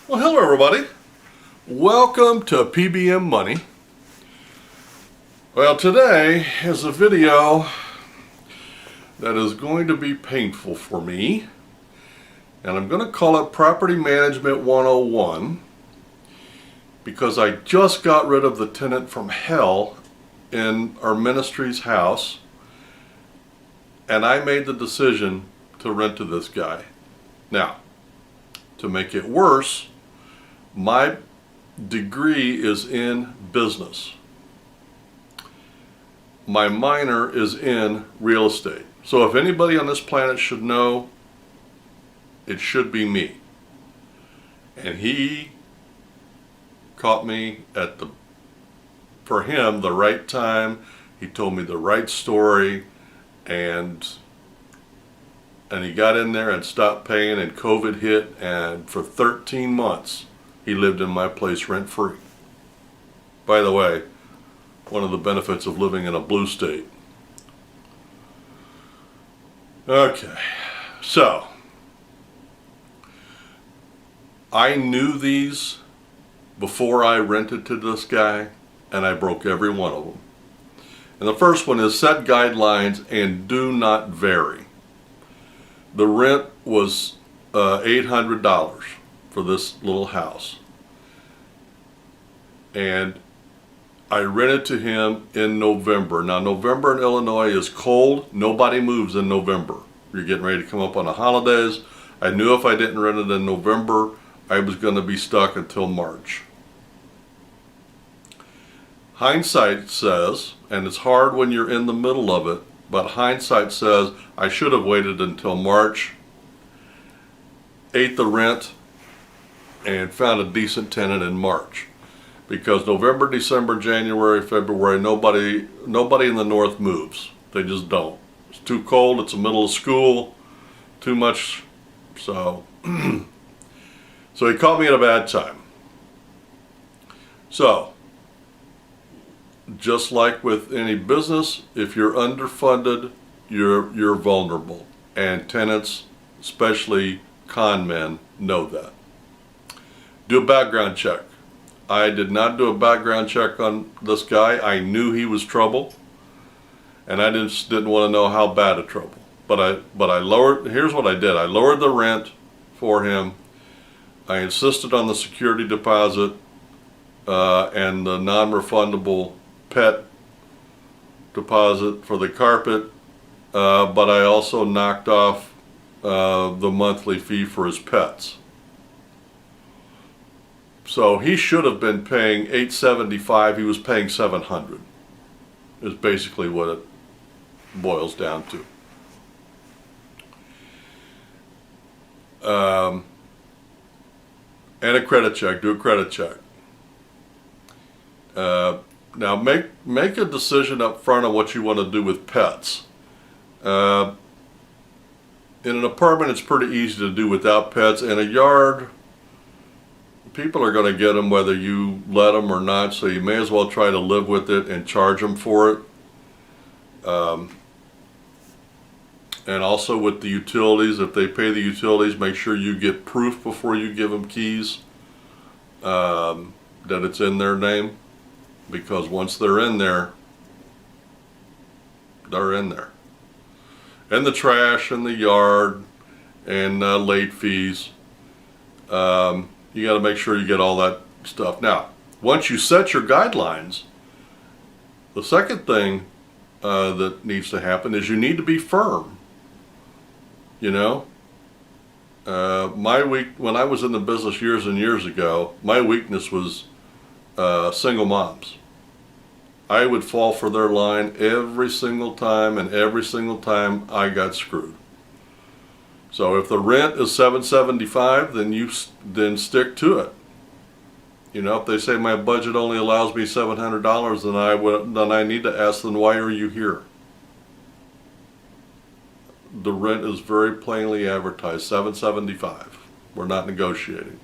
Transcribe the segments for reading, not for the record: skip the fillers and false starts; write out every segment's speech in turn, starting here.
Well, hello everybody. Welcome to P.B.M. Money. Well, today is a video that is going to be painful for me, and I'm going to call it Property Management 101 because I just got rid of the tenant from hell in our ministry's house, and I made the decision to rent to this guy. Now, to make it worse, my degree is in business. My minor is in real estate. So if anybody on this planet should know, it should be me. And he caught me at for him, the right time. He told me the right story, and he got in there and stopped paying, and COVID hit, and for 13 months he lived in my place rent-free. By the way, one of the benefits of living in a blue state. Okay, so I knew these before I rented to this guy, and I broke every one of them. And the first one is set guidelines and do not vary. The rent was $800 for this little house. And I rented to him in November. Now, November in Illinois is cold. Nobody moves in November. You're getting ready to come up on the holidays. I knew if I didn't rent it in November, I was going to be stuck until March. Hindsight says, and it's hard when you're in the middle of it, but hindsight says I should have waited until March, ate the rent, and found a decent tenant in March. Because November, December, January, February, nobody in the north moves. They just don't. It's too cold, it's the middle of school, too much, so. So he caught me at a bad time. So, just like with any business, if you're underfunded, you're vulnerable. And tenants, especially con men, know that. Do a background check. I did not do a background check on this guy. I knew he was trouble, and I just didn't want to know how bad of trouble. But I lowered. Here's what I did. I lowered the rent for him. I insisted on the security deposit and the non-refundable pet deposit for the carpet, but I also knocked off the monthly fee for his pets. So he should have been paying $875. He was paying $700. Is basically what it boils down to. And a credit check. Do a credit check. Now make a decision up front on what you want to do with pets. In an apartment, it's pretty easy to do without pets. In a yard, people are going to get them whether you let them or not, so you may as well try to live with it and charge them for it. And also with the utilities, if they pay the utilities, make sure you get proof before you give them keys that it's in their name, because once they're in there, they're in there. And the trash and the yard and late fees. You got to make sure you get all that stuff. Now, once you set your guidelines, the second thing that needs to happen is you need to be firm. You know, when I was in the business years and years ago, my weakness was single moms. I would fall for their line every single time, and every single time I got screwed. So if the rent is $775, then stick to it. You know, if they say my budget only allows me $700, then I need to ask them, why are you here? The rent is very plainly advertised, $775. We're not negotiating.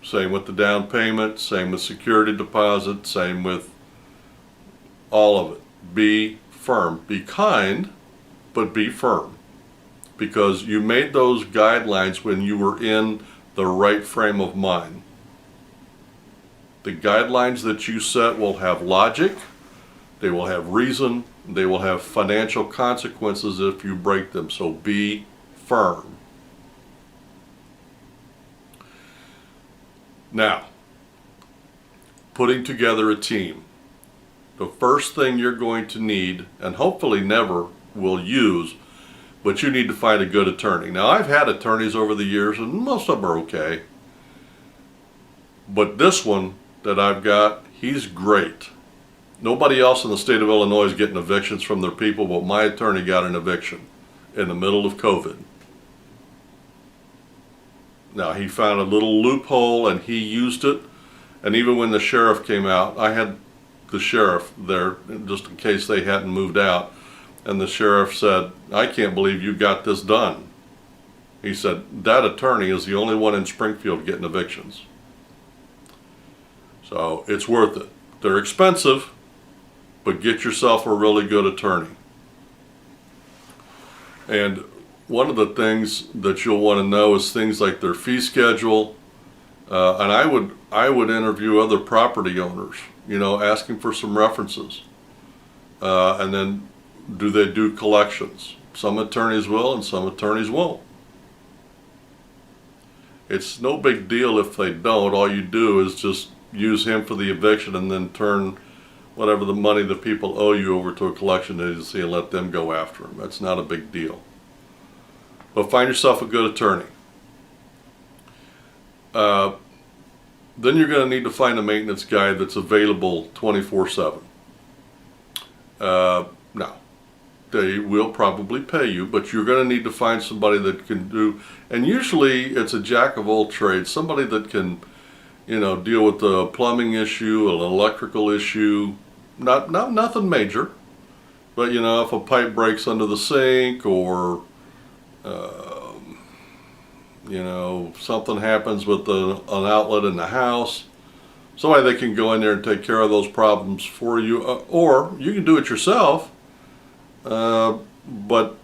Same with the down payment, same with security deposit, same with all of it. Be firm. Be kind, but be firm. Because you made those guidelines when you were in the right frame of mind. The guidelines that you set will have logic, they will have reason, they will have financial consequences if you break them, so be firm. Now, putting together a team. The first thing you're going to need, and hopefully never will use, but you need to find a good attorney. Now, I've had attorneys over the years, and most of them are okay. But this one that I've got, he's great. Nobody else in the state of Illinois is getting evictions from their people, but my attorney got an eviction in the middle of COVID. Now, he found a little loophole and he used it. And even when the sheriff came out, I had the sheriff there just in case they hadn't moved out. And the sheriff said, "I can't believe you got this done." He said, "That attorney is the only one in Springfield getting evictions." So it's worth it. They're expensive, but get yourself a really good attorney. And one of the things that you'll want to know is things like their fee schedule. And I would interview other property owners, asking for some references. And then, do they do collections? Some attorneys will and some attorneys won't. It's no big deal if they don't. All you do is just use him for the eviction and then turn whatever the money the people owe you over to a collection agency and let them go after him. That's not a big deal. But find yourself a good attorney. Then you're going to need to find a maintenance guy that's available 24/7. Now, they will probably pay you, but you're going to need to find somebody that can do, and usually it's a jack of all trades, somebody that can, deal with the plumbing issue, an electrical issue, not nothing major, but if a pipe breaks under the sink or something happens with an outlet in the house, somebody that can go in there and take care of those problems for you, or you can do it yourself, but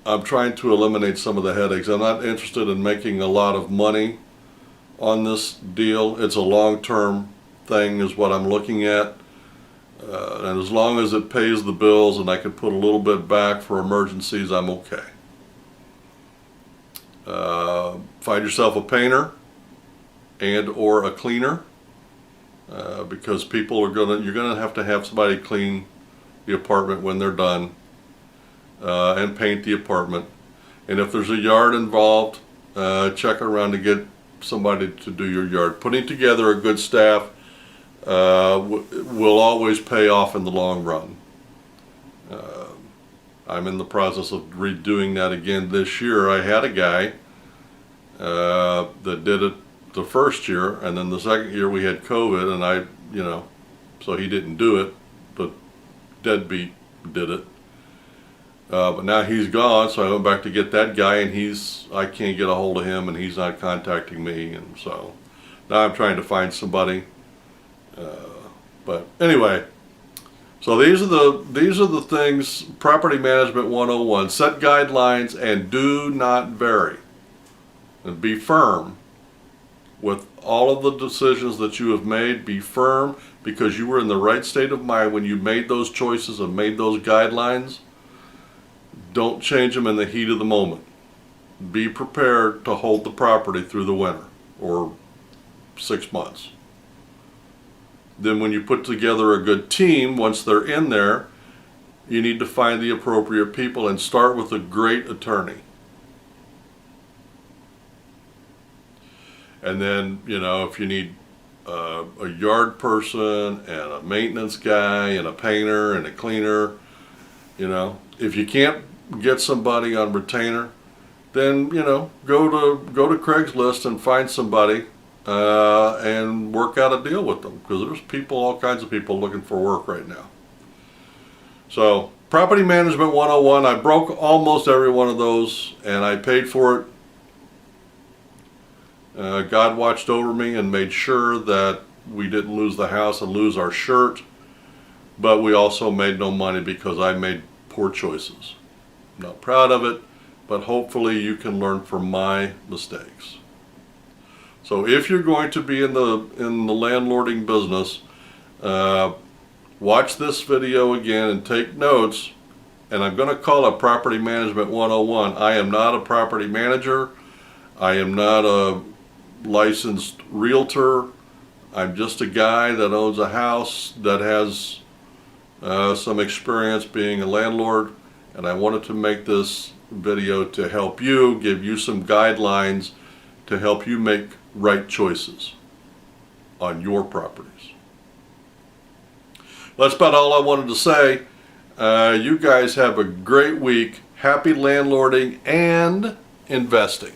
I'm trying to eliminate some of the headaches. I'm not interested in making a lot of money on this deal. It's a long-term thing is what I'm looking at, and as long as it pays the bills and I can put a little bit back for emergencies, I'm okay. Find yourself a painter and or a cleaner, because you're gonna have to have somebody clean the apartment when they're done, and paint the apartment. And if there's a yard involved, check around to get somebody to do your yard. Putting together a good staff will always pay off in the long run. I'm in the process of redoing that again this year. I had a guy that did it the first year, and then the second year we had COVID, and so he didn't do it, but deadbeat did it. But now he's gone, so I went back to get that guy, and I can't get a hold of him, and he's not contacting me, and so now I'm trying to find somebody. But anyway, so these are the things. Property Management 101. Set guidelines and do not vary. And be firm with all of the decisions that you have made. Be firm because you were in the right state of mind when you made those choices and made those guidelines. Don't change them in the heat of the moment. Be prepared to hold the property through the winter or 6 months. Then when you put together a good team, once they're in there, you need to find the appropriate people and start with a great attorney. And then, if you need a yard person and a maintenance guy and a painter and a cleaner, if you can't get somebody on retainer, then, go to Craigslist and find somebody and work out a deal with them, because there's all kinds of people looking for work right now. So, Property Management 101, I broke almost every one of those and I paid for it. God watched over me and made sure that we didn't lose the house and lose our shirt, but we also made no money because I made poor choices. I'm not proud of it, but hopefully you can learn from my mistakes. So if you're going to be in the landlording business, watch this video again and take notes. And I'm going to call it Property Management 101. I am not a property manager. I am not a licensed realtor. I'm just a guy that owns a house that has some experience being a landlord, and I wanted to make this video to help you, give you some guidelines to help you make right choices on your properties. That's about all I wanted to say. You guys have a great week. Happy landlording and investing.